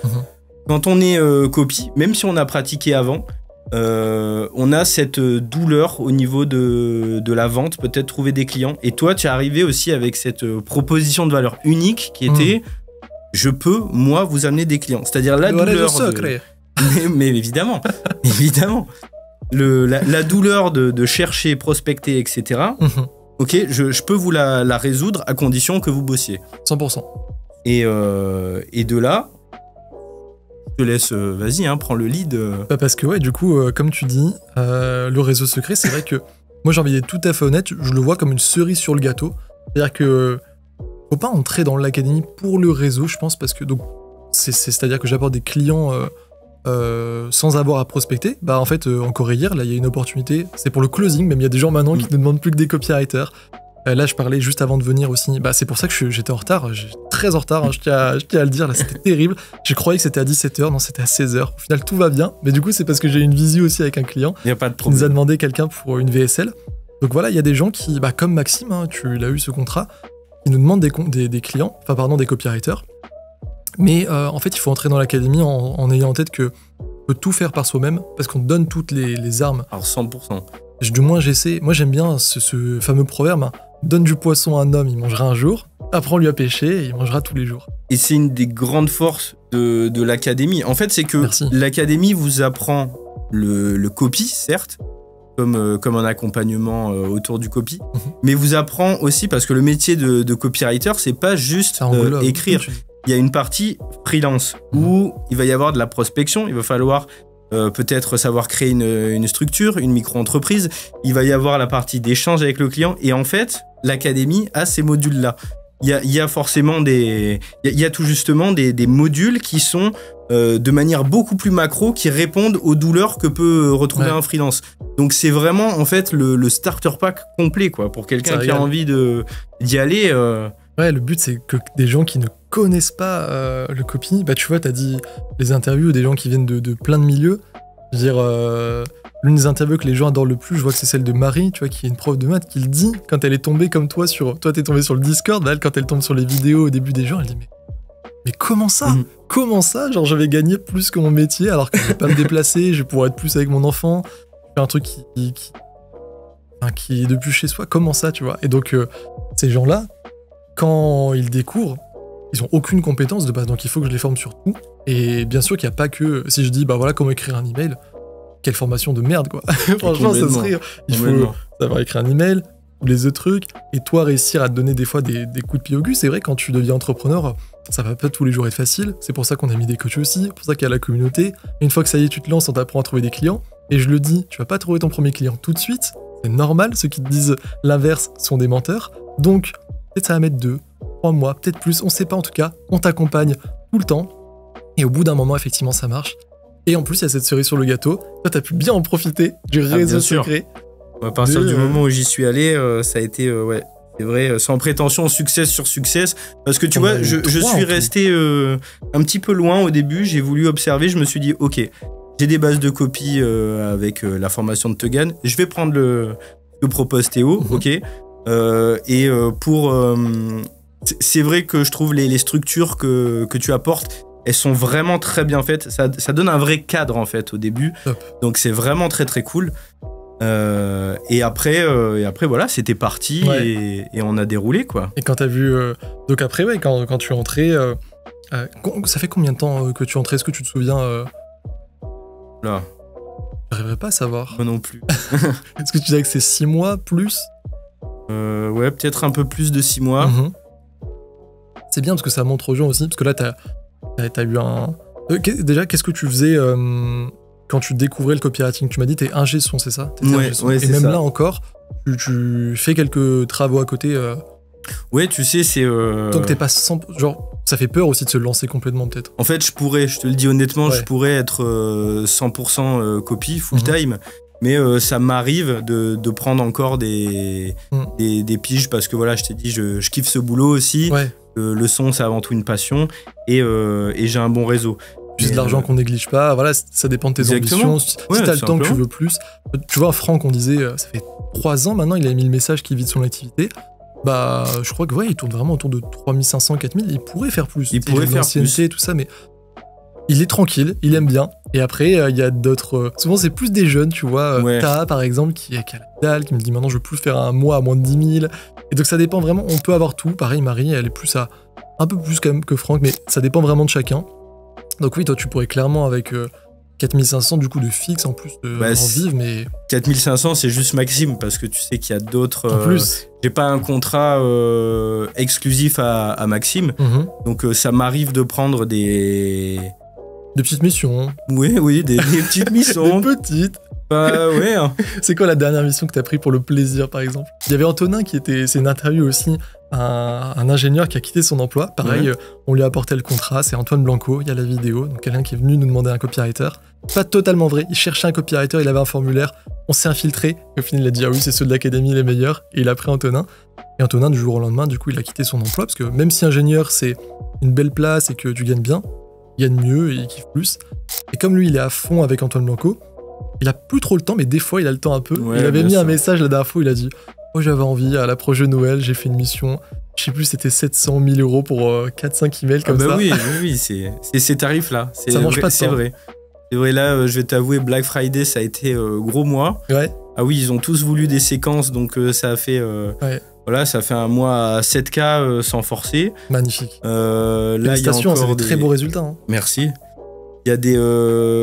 quand on est copy, même si on a pratiqué avant, on a cette douleur au niveau de la vente, peut-être trouver des clients. Et toi, tu es arrivé aussi avec cette proposition de valeur unique qui était je peux, moi, vous amener des clients. C'est-à-dire la douleur. Mais évidemment, évidemment. La douleur de chercher, prospecter, etc. Ok, je peux vous la résoudre à condition que vous bossiez. 100%. Et de là, je te laisse, vas-y, prends le lead. Parce que du coup, comme tu dis, le réseau secret, c'est vrai que moi j'ai envie d'être tout à fait honnête, je le vois comme une cerise sur le gâteau. C'est-à-dire que faut pas entrer dans l'académie pour le réseau, je pense, parce que donc c'est-à-dire que j'apporte des clients sans avoir à prospecter. Bah en fait, encore hier, là, il y a une opportunité. C'est pour le closing, même il y a des gens maintenant qui ne demandent plus que des copywriters. Là, je parlais juste avant de venir aussi. Bah, c'est pour ça que j'étais en retard. J'étais très en retard, hein, je tiens à le dire. Là, c'était terrible. Je croyais que c'était à 17h. Non, c'était à 16h. Au final, tout va bien. Mais du coup, c'est parce que j'ai eu une visio aussi avec un client. Il n'y a pas de qui problème. nous a demandé quelqu'un pour une VSL. Donc voilà, il y a des gens qui, bah, comme Maxime, hein, tu l'as eu ce contrat, qui nous demandent des clients, enfin, pardon, des copywriters. Mais en fait, il faut entrer dans l'académie en ayant en tête que on peut tout faire par soi-même parce qu'on te donne toutes les armes. Alors 100%. Du moins, j'essaie. Moi, j'aime bien ce fameux proverbe, hein. Donne du poisson à un homme, il mangera un jour. Apprends-lui à pêcher, et il mangera tous les jours. Et c'est une des grandes forces de l'académie. En fait, c'est que l'académie vous apprend le copy, certes, comme un accompagnement autour du copy, mais vous apprend aussi, parce que le métier de copywriter, c'est pas juste écrire. Il y a une partie freelance où il va y avoir de la prospection, il va falloir peut-être savoir créer une structure, une micro-entreprise, il va y avoir la partie d'échange avec le client, et en fait, l'académie a ces modules-là. Il y a forcément il y a tout justement des modules qui sont de manière beaucoup plus macro, qui répondent aux douleurs que peut retrouver un freelance. Donc c'est vraiment en fait le starter pack complet, quoi, pour quelqu'un qui a envie d'y aller. Ouais, le but c'est que des gens qui ne connaissent pas le copy, bah tu vois, t'as dit les interviews des gens qui viennent de plein de milieux. Je veux dire, l'une des interviews que les gens adorent le plus, je vois que c'est celle de Marie, tu vois, qui est une prof de maths, qui le dit quand elle est tombée comme toi t'es tombé sur le Discord, bah elle, quand elle tombe sur les vidéos au début des gens, elle dit mais comment ça Comment ça? Genre je vais gagner plus que mon métier alors que je vais pas me déplacer, je vais pouvoir être plus avec mon enfant, faire un truc qui est depuis chez soi, comment ça, tu vois? Et donc ces gens-là, quand ils découvrent, ils ont aucune compétence de base, donc il faut que je les forme sur tout. Et bien sûr qu'il n'y a pas que, si je dis bah voilà comment écrire un email, quelle formation de merde, quoi. Franchement, ça serait, il faut savoir écrire un email, tous les autres trucs, et toi réussir à te donner des fois des coups de pied au cul. C'est vrai, quand tu deviens entrepreneur, ça va pas tous les jours être facile. C'est pour ça qu'on a mis des coachs aussi, pour ça qu'il y a la communauté. Et une fois que ça y est, tu te lances, on t'apprend à trouver des clients. Et je le dis, tu vas pas trouver ton premier client tout de suite. C'est normal, ceux qui te disent l'inverse sont des menteurs. Donc, peut-être ça va mettre 2, 3 mois, peut-être plus, on sait pas en tout cas. On t'accompagne tout le temps. Et au bout d'un moment, effectivement, ça marche. Et en plus, il y a cette cerise sur le gâteau. Toi, t'as pu bien en profiter du réseau secret. À partir du moment où j'y suis allé, ça a été, c'est vrai, sans prétention, succès sur succès. Parce que tu vois, je suis resté un petit peu loin au début. J'ai voulu observer. Je me suis dit, ok, j'ai des bases de copie avec la formation de Tegan. Je vais prendre ce que propose Théo, ok. C'est vrai que je trouve les structures que tu apportes, elles sont vraiment très bien faites. Ça donne un vrai cadre en fait au début. Top. Donc c'est vraiment très très cool. Et après voilà, c'était parti et on a déroulé, quoi. Et quand t'as vu, donc après quand tu es entré, ça fait combien de temps que tu es entré? Est-ce que tu te souviens Là. J'arriverais pas à savoir. Moi non plus. Est-ce que tu dirais que c'est 6 mois plus? Ouais, peut-être un peu plus de 6 mois. C'est bien parce que ça montre aux gens aussi, parce que là t'as eu un... déjà, qu'est-ce que tu faisais quand tu découvrais le copywriting? Tu m'as dit t'es ingé son, c'est ça? Ouais, et même ça. Là encore, tu fais quelques travaux à côté. Ouais, tu sais, c'est... Donc t'es pas 100... Genre, ça fait peur aussi de se lancer complètement, peut-être. En fait, je te le dis honnêtement, je pourrais être 100% copy, full-time, mais ça m'arrive de prendre encore des piges, parce que voilà, je t'ai dit, je kiffe ce boulot aussi. Ouais. Le son, c'est avant tout une passion, et j'ai un bon réseau. Juste de l'argent qu'on néglige pas, voilà, ça dépend de tes ambitions. Si t'as le temps que tu veux plus. Tu vois, Franck, on disait, ça fait 3 ans maintenant, il a mis le message qui vit de son activité. Bah, je crois que il tourne vraiment autour de 3500, 4000. Il pourrait faire plus. Il pourrait faire plus. Et tout ça, mais il est tranquille, il aime bien. Et après, il y a d'autres. Souvent, c'est plus des jeunes, tu vois. Taha, par exemple, qui a la dalle, qui me dit maintenant, je veux plus faire un mois à moins de 10 000. Et donc, ça dépend vraiment. On peut avoir tout. Pareil, Marie, elle est plus à. Un peu plus quand même que Franck, mais ça dépend vraiment de chacun. Donc, oui, toi, tu pourrais clairement, avec 4500 du coup de fixe en plus en vivre, mais 4500 c'est juste Maxime, parce que tu sais qu'il y a d'autres. En plus, j'ai pas un contrat exclusif à Maxime, donc ça m'arrive de prendre des petites missions. Oui, des petites missions. Des petites. Bah ouais. Hein. C'est quoi la dernière mission que t'as pris pour le plaisir, par exemple? Il y avait Antonin c'est une interview aussi, un ingénieur qui a quitté son emploi. Pareil, on lui a apporté le contrat, c'est Antoine Blanco, il y a la vidéo, donc quelqu'un qui est venu nous demander un copywriter. Pas totalement vrai, il cherchait un copywriter, il avait un formulaire, on s'est infiltré, et au final il a dit ah oui, c'est ceux de l'académie les meilleurs, et il a pris Antonin. Et Antonin, du jour au lendemain, du coup, il a quitté son emploi, parce que même si ingénieur, c'est une belle place et que tu gagnes bien, il gagne mieux et il kiffe plus. Et comme lui, il est à fond avec Antoine Blanco, il a plus trop le temps, mais des fois, il a le temps un peu. Ouais, il avait mis sûr. un message la dernière fois, il a dit « Oh, j'avais envie, à l'approche de Noël, j'ai fait une mission, je sais plus, c'était 700 000 euros pour 4-5 emails comme ça. » Oui, c'est ces tarifs-là. Ça mange pas de C'est temps. vrai. C'est vrai, là, je vais t'avouer, Black Friday, ça a été gros mois. Ouais. Ah oui, ils ont tous voulu des séquences, donc ça a fait... Ouais. Voilà, ça fait un mois à 7K sans forcer. Magnifique. Là, il y a Félicitations, encore c'est des très beaux résultats. Hein. Merci. Il y a des...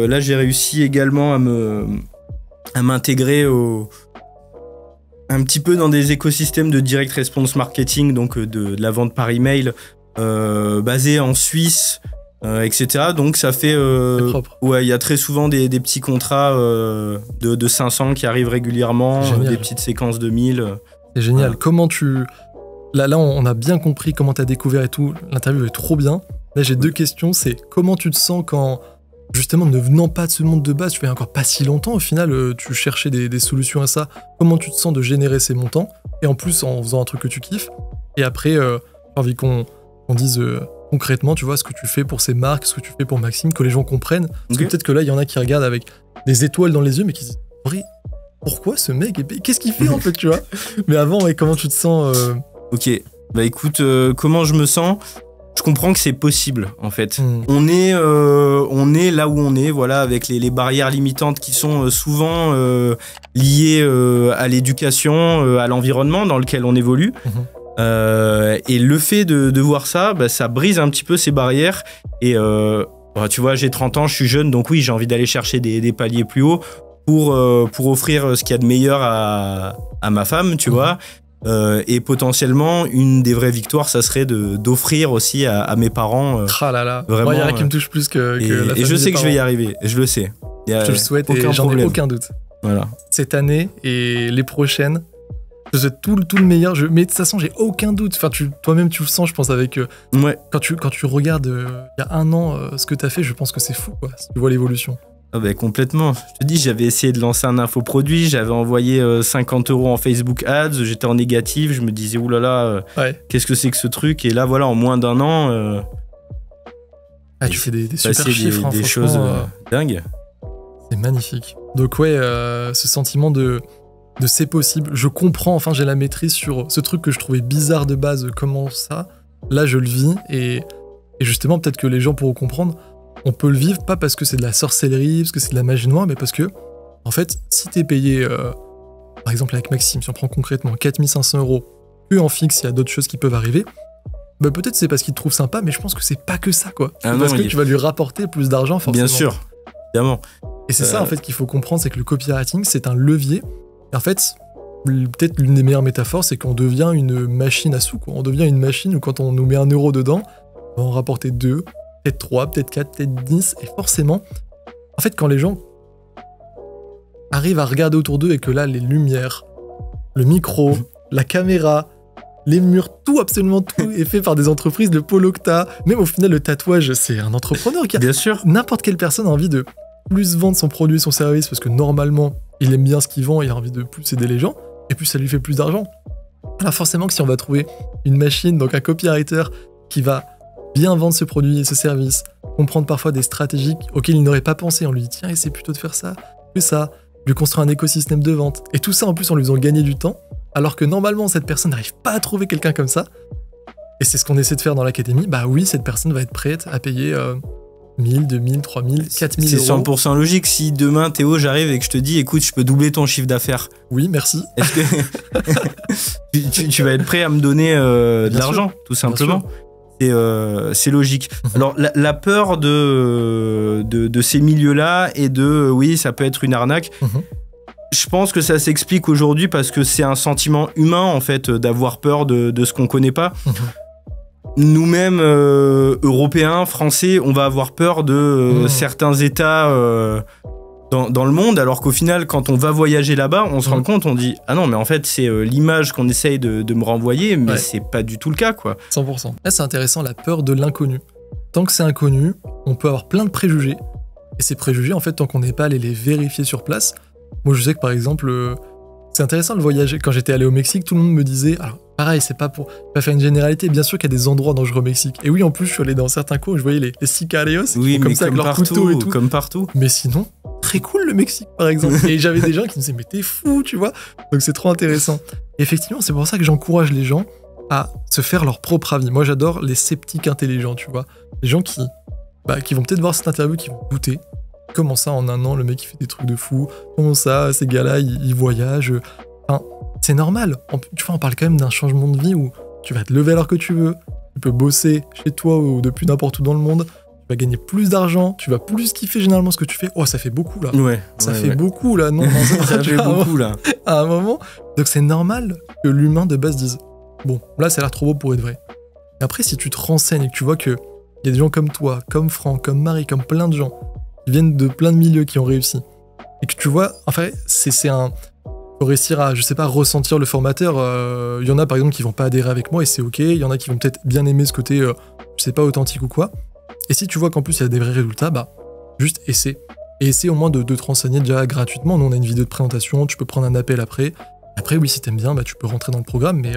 là, j'ai réussi également à m'intégrer un petit peu dans des écosystèmes de direct response marketing, donc de la vente par email, basée en Suisse, etc. Donc ça fait... C'est propre. Ouais, il y a très souvent des petits contrats de 500 qui arrivent régulièrement, des petites séquences de 1000. C'est génial. Voilà. Comment tu... Là, on a bien compris comment t'as découvert et tout. L'interview est trop bien. Là, j'ai deux questions. C'est comment tu te sens quand, justement, ne venant pas de ce monde de base, tu fais encore pas si longtemps, au final, tu cherchais des solutions à ça. Comment tu te sens de générer ces montants? Et en plus, en faisant un truc que tu kiffes. Et après, j'ai envie qu'on dise concrètement, tu vois, ce que tu fais pour ces marques, ce que tu fais pour Maxime, que les gens comprennent. Parce que peut-être que là, il y en a qui regardent avec des étoiles dans les yeux, mais qui se disent, en vrai, pourquoi ce mec est payé? Qu'est-ce qu'il fait en fait, tu vois? Mais avant, ouais, comment tu te sens Ok, bah écoute, comment je me sens? Je comprends que c'est possible en fait. On est là où on est, voilà, avec les barrières limitantes qui sont souvent liées à l'éducation, à l'environnement dans lequel on évolue. Et le fait de voir ça, bah, ça brise un petit peu ces barrières. Et bah, tu vois, j'ai 30 ans, je suis jeune, donc oui, j'ai envie d'aller chercher des paliers plus hauts pour offrir ce qu'il y a de meilleur à ma femme, tu vois. Et potentiellement, une des vraies victoires, ça serait d'offrir aussi à mes parents. Ah là là, vraiment, il y en a qui me touche plus que la et je sais famille que je vais y arriver, je le sais. Je le souhaite et j'en ai aucun doute. Voilà. Cette année et les prochaines, je souhaite tout le meilleur. Mais de toute façon, j'ai aucun doute. Enfin, toi-même, tu le sens, je pense, avec. Ouais. Quand tu regardes il y a un an ce que tu as fait, je pense que c'est fou, quoi. Si tu vois l'évolution. Ah bah complètement. Je te dis, j'avais essayé de lancer un infoproduit, j'avais envoyé 50 € en Facebook Ads, j'étais en négatif, je me disais oulala, qu'est-ce que c'est que ce truc? Et là, voilà, en moins d'un an, tu fais des super chiffres, des choses dingues. C'est magnifique. Donc ouais, ce sentiment de c'est possible. Je comprends, enfin j'ai la maîtrise sur ce truc que je trouvais bizarre de base, comment ça. Là, je le vis et justement, peut-être que les gens pourront comprendre. On peut le vivre pas parce que c'est de la sorcellerie, parce que c'est de la magie noire, mais parce que, en fait, si t'es payé, par exemple avec Maxime, si on prend concrètement 4500 € que en fixe, il y a d'autres choses qui peuvent arriver, bah peut-être c'est parce qu'il te trouve sympa, mais je pense que c'est pas que ça, quoi. C'est parce que tu vas lui rapporter plus d'argent, forcément. Bien sûr, évidemment. Et c'est ça, en fait, qu'il faut comprendre, c'est que le copywriting, c'est un levier. Et en fait, peut-être l'une des meilleures métaphores, c'est qu'on devient une machine à sous, quoi. On devient une machine où quand on nous met 1 € dedans, on va en rapporter 2, peut-être 3, peut-être 4, peut-être 10, et forcément, en fait, quand les gens arrivent à regarder autour d'eux et que là, les lumières, le micro, la caméra, les murs, tout, absolument tout est fait par des entreprises de Polocta. Même au final, le tatouage, c'est un entrepreneur qui a... Bien sûr. N'importe quelle personne a envie de plus vendre son produit, son service, parce que normalement, il aime bien ce qu'il vend, il a envie de plus aider les gens, et puis ça lui fait plus d'argent. Alors forcément que si on va trouver une machine, donc un copywriter, qui va bien vendre ce produit et ce service, comprendre parfois des stratégies auxquelles il n'aurait pas pensé. On lui dit tiens, essaie plutôt de faire ça, que ça, lui construire un écosystème de vente. Et tout ça en plus en lui faisant gagner du temps, alors que normalement cette personne n'arrive pas à trouver quelqu'un comme ça. Et c'est ce qu'on essaie de faire dans l'académie. Bah oui, cette personne va être prête à payer 1000, 2000, 3000, 4000 C'est euros. 100% logique. Si demain, Théo, j'arrive et que je te dis écoute, je peux doubler ton chiffre d'affaires. Oui, merci. Est-ce que tu vas être prêt à me donner de l'argent, tout simplement? C'est logique. Alors la peur de ces milieux-là et oui, ça peut être une arnaque. Je pense que ça s'explique aujourd'hui parce que c'est un sentiment humain en fait d'avoir peur de ce qu'on connaît pas. Nous-mêmes Européens, Français, on va avoir peur de certains États dans le monde, alors qu'au final, quand on va voyager là-bas, on se rend compte, on dit ah non, mais en fait, c'est l'image qu'on essaye de me renvoyer, mais c'est pas du tout le cas, quoi. 100%. Là, c'est intéressant, la peur de l'inconnu. Tant que c'est inconnu, on peut avoir plein de préjugés. Et ces préjugés, en fait, tant qu'on n'est pas allé les vérifier sur place. Moi, je sais que par exemple, c'est intéressant le voyage. Quand j'étais allé au Mexique, tout le monde me disait, alors pareil, c'est pas pour pas faire une généralité, bien sûr qu'il y a des endroits dangereux au Mexique. Et oui, en plus, je suis allé dans certains coins où je voyais les sicarios, comme ça, avec leurs couteaux et tout. Comme partout. Mais sinon, très cool le Mexique, par exemple. Et j'avais des gens qui me disaient, mais t'es fou, tu vois. Donc c'est trop intéressant. Et effectivement, c'est pour ça que j'encourage les gens à se faire leur propre avis. Moi, j'adore les sceptiques intelligents, tu vois. Les gens qui vont peut-être voir cette interview, qui vont douter. Comment ça, en un an, le mec, il fait des trucs de fou? Comment ça, ces gars-là, ils voyagent? Enfin, c'est normal. Tu vois, on parle quand même d'un changement de vie où tu vas te lever à l'heure que tu veux, tu peux bosser chez toi ou depuis n'importe où dans le monde, tu vas gagner plus d'argent, tu vas plus kiffer généralement ce que tu fais. Oh, ça fait beaucoup, là. Ça fait beaucoup, là. Non, ça fait beaucoup, là. À un moment. Donc, c'est normal que l'humain de base dise bon, là, ça a l'air trop beau pour être vrai. Et après, si tu te renseignes et que tu vois qu'il y a des gens comme toi, comme Franck, comme Marie, comme plein de gens qui viennent de plein de milieux qui ont réussi, et que tu vois, en fait, faut réussir à, je sais pas, ressentir le formateur. Il y en a, par exemple, qui vont pas adhérer avec moi, et c'est ok. Il y en a qui vont peut-être bien aimer ce côté, je sais pas, authentique ou quoi. Et si tu vois qu'en plus, il y a des vrais résultats, juste essaie. Et essaie au moins de te renseigner déjà gratuitement. Nous, on a une vidéo de présentation, tu peux prendre un appel après. Après, oui, si t'aimes bien, tu peux rentrer dans le programme, mais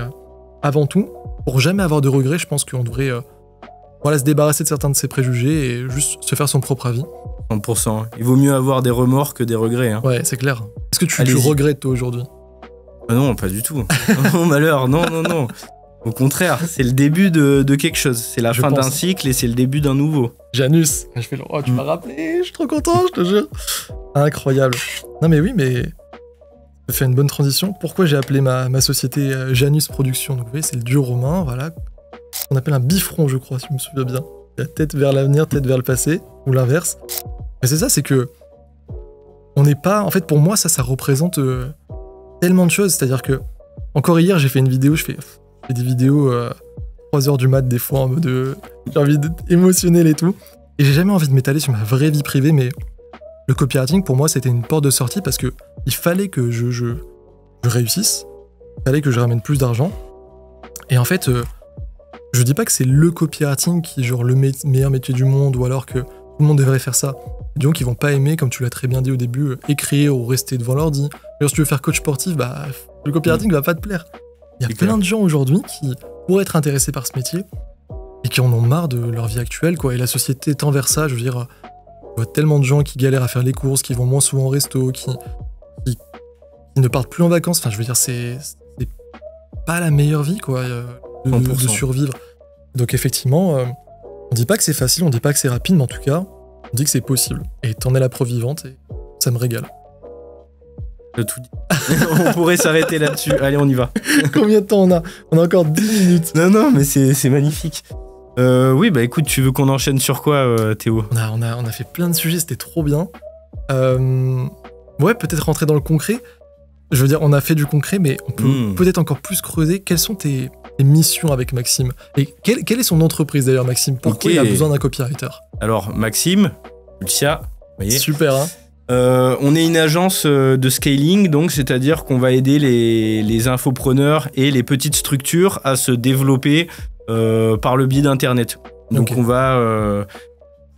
avant tout, pour jamais avoir de regrets, je pense qu'on devrait se débarrasser de certains de ses préjugés et juste se faire son propre avis. 100%. Il vaut mieux avoir des remords que des regrets. Hein. Ouais, c'est clair. Est-ce que tu regrettes, toi, aujourd'hui? Non, pas du tout. Oh, malheur, non. Au contraire, c'est le début de quelque chose. C'est la fin d'un cycle et c'est le début d'un nouveau. Janus. Je fais tu m'as rappelé, je suis trop content, je te jure. Incroyable. Non, mais oui, mais ça fait une bonne transition. Pourquoi j'ai appelé ma société Janus Production? Donc, vous voyez, c'est le dieu romain, voilà. On appelle un bifront, je crois, si je me souviens bien. La tête vers l'avenir, tête vers le passé, ou l'inverse. Mais c'est ça, c'est que on n'est pas... En fait, pour moi, ça représente tellement de choses. C'est-à-dire que, encore hier, j'ai fait une vidéo, je fais des vidéos 3h du mat, des fois, en mode j'ai envie d'être émotionnel et tout. Et j'ai jamais envie de m'étaler sur ma vraie vie privée, mais le copywriting, pour moi, c'était une porte de sortie parce que il fallait que je réussisse, il fallait que je ramène plus d'argent. Et en fait, je dis pas que c'est le copywriting qui est genre le meilleur métier du monde ou alors que tout le monde devrait faire ça. Il y a des gens qui vont pas aimer, comme tu l'as très bien dit au début, écrire ou rester devant l'ordi. Alors si tu veux faire coach sportif, le copywriting va pas te plaire. Il y a plein de gens aujourd'hui qui pourraient être intéressés par ce métier et qui en ont marre de leur vie actuelle, quoi. Et la société tend vers ça, je veux dire, je vois tellement de gens qui galèrent à faire les courses, qui vont moins souvent au resto, qui ne partent plus en vacances. Enfin, je veux dire, c'est pas la meilleure vie, quoi, de survivre. Donc effectivement, on dit pas que c'est facile, on dit pas que c'est rapide, mais en tout cas, on dit que c'est possible. Et t'en es la preuve vivante et ça me régale. Tout dit. On pourrait s'arrêter là-dessus. Allez, on y va. Combien de temps on a? On a encore 10 minutes. Non, mais c'est magnifique. Oui, écoute, tu veux qu'on enchaîne sur quoi, Théo? On a fait plein de sujets, c'était trop bien. Ouais, peut-être rentrer dans le concret. Je veux dire, on a fait du concret, mais on peut peut-être encore plus creuser. Quelles sont tes missions avec Maxime? Et quelle est son entreprise d'ailleurs, Maxime? Pourquoi il a besoin d'un copywriter? Alors, Maxime, Pulsia, vous voyez. Super, hein. On est une agence de scaling, donc c'est-à-dire qu'on va aider les infopreneurs et les petites structures à se développer par le biais d'Internet. Donc on va... je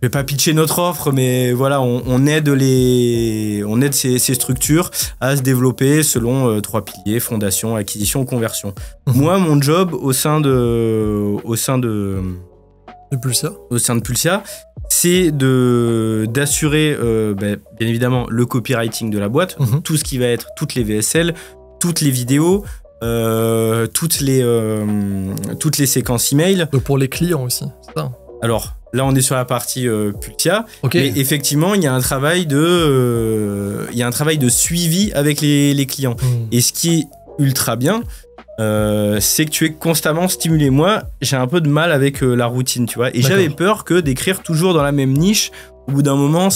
vais pas pitcher notre offre, mais voilà, on aide ces structures à se développer selon 3 piliers: fondation, acquisition, conversion. Moi, mon job au sein de Pulsia, c'est d'assurer bien évidemment le copywriting de la boîte, tout ce qui va être toutes les VSL, toutes les vidéos, toutes les séquences email. Donc pour les clients aussi, c'est ça? Alors là, on est sur la partie Pulsia, mais effectivement, il y a un travail de suivi avec les clients. Et ce qui est ultra bien, c'est que tu es constamment stimulé. Moi, j'ai un peu de mal avec la routine, tu vois. Et j'avais peur que d'écrire toujours dans la même niche, au bout d'un moment,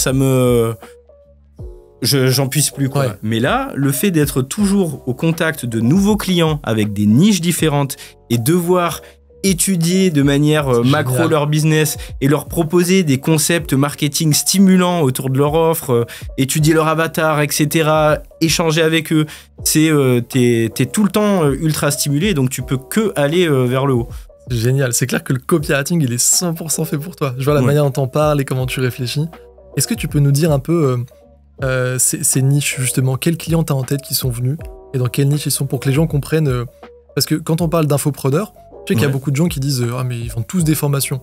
j'en puisse plus, quoi. Ouais. Mais là, le fait d'être toujours au contact de nouveaux clients avec des niches différentes et devoir étudier de manière macro leur business et leur proposer des concepts marketing stimulants autour de leur offre, étudier leur avatar, etc., échanger avec eux, t'es tout le temps ultra stimulé, donc tu peux que aller vers le haut. Génial, c'est clair que le copywriting, il est 100% fait pour toi. Je vois la manière dont t'en parles et comment tu réfléchis. Est-ce que tu peux nous dire un peu ces niches, justement, quels clients t'as en tête qui sont venus et dans quelle niche ils sont pour que les gens comprennent parce que quand on parle d'infopreneurs, je sais qu'il y a beaucoup de gens qui disent « Ah, mais ils vendent tous des formations ».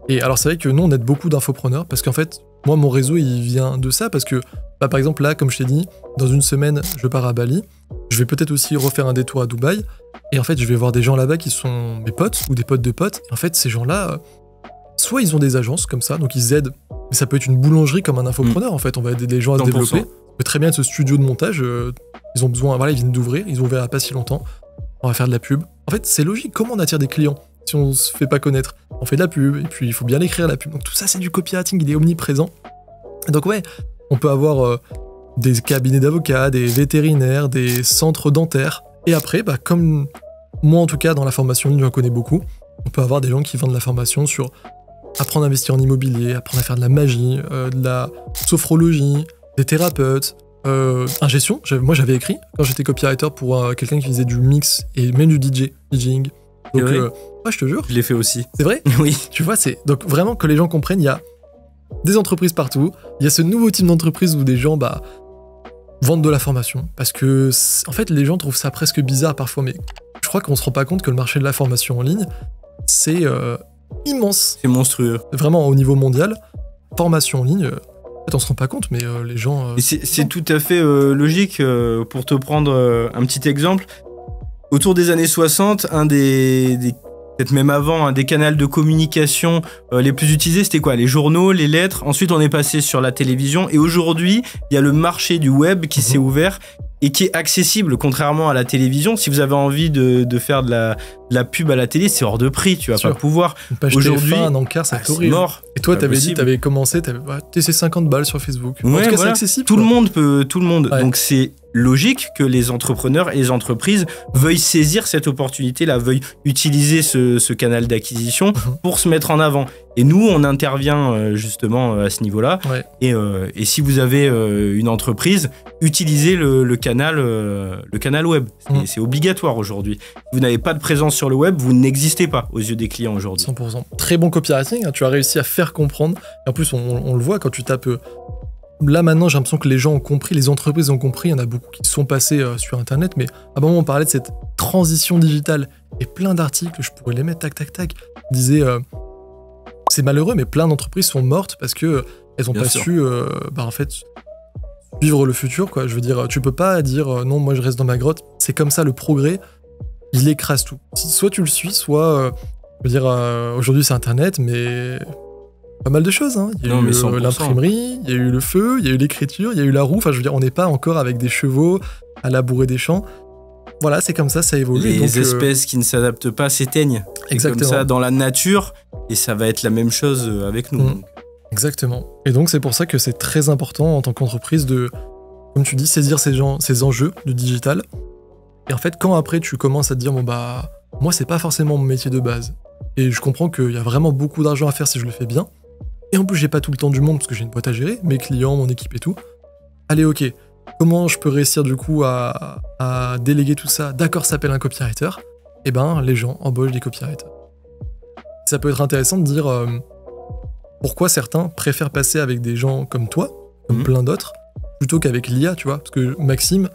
Et alors, c'est vrai que nous, on aide beaucoup d'infopreneurs parce qu'en fait, moi, mon réseau, il vient de ça parce que, bah, par exemple, là, comme je t'ai dit, dans une semaine, je pars à Bali. Je vais peut-être aussi refaire un détour à Dubaï. Et en fait, je vais voir des gens là-bas qui sont mes potes ou des potes de potes. Et en fait, ces gens-là, soit ils ont des agences comme ça, donc ils aident. Mais ça peut être une boulangerie comme un infopreneur, en fait. On va aider les gens à se développer. Ça peut très bien être ce studio de montage. Ils ont besoin, voilà, ils viennent d'ouvrir. Ils ont ouvert il n'y a pas si longtemps. On va faire de la pub. En fait, c'est logique. Comment on attire des clients si on se fait pas connaître? On fait de la pub, et puis il faut bien l'écrire, la pub. Donc tout ça, c'est du copywriting, il est omniprésent. Et donc ouais, on peut avoir des cabinets d'avocats, des vétérinaires, des centres dentaires. Et après, bah, comme moi en tout cas, dans la formation en ligne, j'en connais beaucoup, on peut avoir des gens qui vendent la formation sur apprendre à investir en immobilier, apprendre à faire de la magie, de la sophrologie, des thérapeutes, un gestion. Moi, j'avais écrit quand j'étais copywriter pour quelqu'un qui faisait du mix et même du DJing. Donc, ouais, je te jure. Je l'ai fait aussi. C'est vrai? Oui. Tu vois, c'est donc vraiment que les gens comprennent, il y a des entreprises partout. Il y a ce nouveau type d'entreprise où des gens vendent de la formation. Parce que, en fait, les gens trouvent ça presque bizarre parfois, mais je crois qu'on se rend pas compte que le marché de la formation en ligne, c'est immense. C'est monstrueux. Vraiment, au niveau mondial, formation en ligne... En fait, on se rend pas compte, mais les gens... c'est tout à fait logique. Pour te prendre un petit exemple, autour des années 60, peut-être même avant, un des canaux de communication les plus utilisés, c'était quoi? Les journaux, les lettres. Ensuite, on est passé sur la télévision. Et aujourd'hui, il y a le marché du web qui s'est ouvert et qui est accessible, contrairement à la télévision. Si vous avez envie de faire de la pub à la télé, c'est hors de prix, tu vas pas pouvoir. Aujourd'hui, un encart, c'est horrible. Mort. Et toi, t'avais dit, t'avais commencé, t'es 50 balles sur Facebook. Ouais, en tout cas, voilà. c'est accessible. Tout le monde peut, tout le monde. Ouais. Donc c'est logique que les entrepreneurs et les entreprises veuillent saisir cette opportunité-là, veuillent utiliser ce canal d'acquisition pour se mettre en avant. Et nous, on intervient justement à ce niveau-là. Ouais. Et si vous avez une entreprise, utilisez le canal web. C'est obligatoire aujourd'hui. Si vous n'avez pas de présence sur le web, vous n'existez pas aux yeux des clients aujourd'hui. 100%. Très bon copywriting, hein, tu as réussi à faire comprendre. Et en plus, on le voit quand tu tapes... Là, maintenant, j'ai l'impression que les gens ont compris, les entreprises ont compris. Il y en a beaucoup qui sont passés sur Internet. Mais à un moment, on parlait de cette transition digitale. Et plein d'articles, je pourrais les mettre, tac, tac, tac, disaient... c'est malheureux, mais plein d'entreprises sont mortes parce que elles ont pas su, en fait, vivre le futur, quoi. Je veux dire, tu peux pas dire non, moi je reste dans ma grotte. C'est comme ça, le progrès, il écrase tout. Soit tu le suis, soit, je veux dire, aujourd'hui c'est Internet, mais pas mal de choses. Hein. Il y a eu l'imprimerie, il y a eu le feu, il y a eu l'écriture, il y a eu la roue. Enfin, je veux dire, on n'est pas encore avec des chevaux à labourer des champs. Voilà, c'est comme ça évolue. Les espèces qui ne s'adaptent pas s'éteignent. Exactement. Comme ça dans la nature, et ça va être la même chose avec nous. Donc. Exactement. Et donc c'est pour ça que c'est très important en tant qu'entreprise de, comme tu dis, saisir ces enjeux du digital. Et en fait, quand après tu commences à te dire, moi c'est pas forcément mon métier de base, et je comprends qu'il y a vraiment beaucoup d'argent à faire si je le fais bien, et en plus j'ai pas tout le temps du monde parce que j'ai une boîte à gérer, mes clients, mon équipe et tout. Allez, ok. Comment je peux réussir du coup à déléguer tout ça? D'accord, ça s'appelle un copywriter. Eh ben, les gens embauchent des copywriters. Ça peut être intéressant de dire pourquoi certains préfèrent passer avec des gens comme toi, comme plein d'autres, plutôt qu'avec l'IA, tu vois. Parce que Maxime,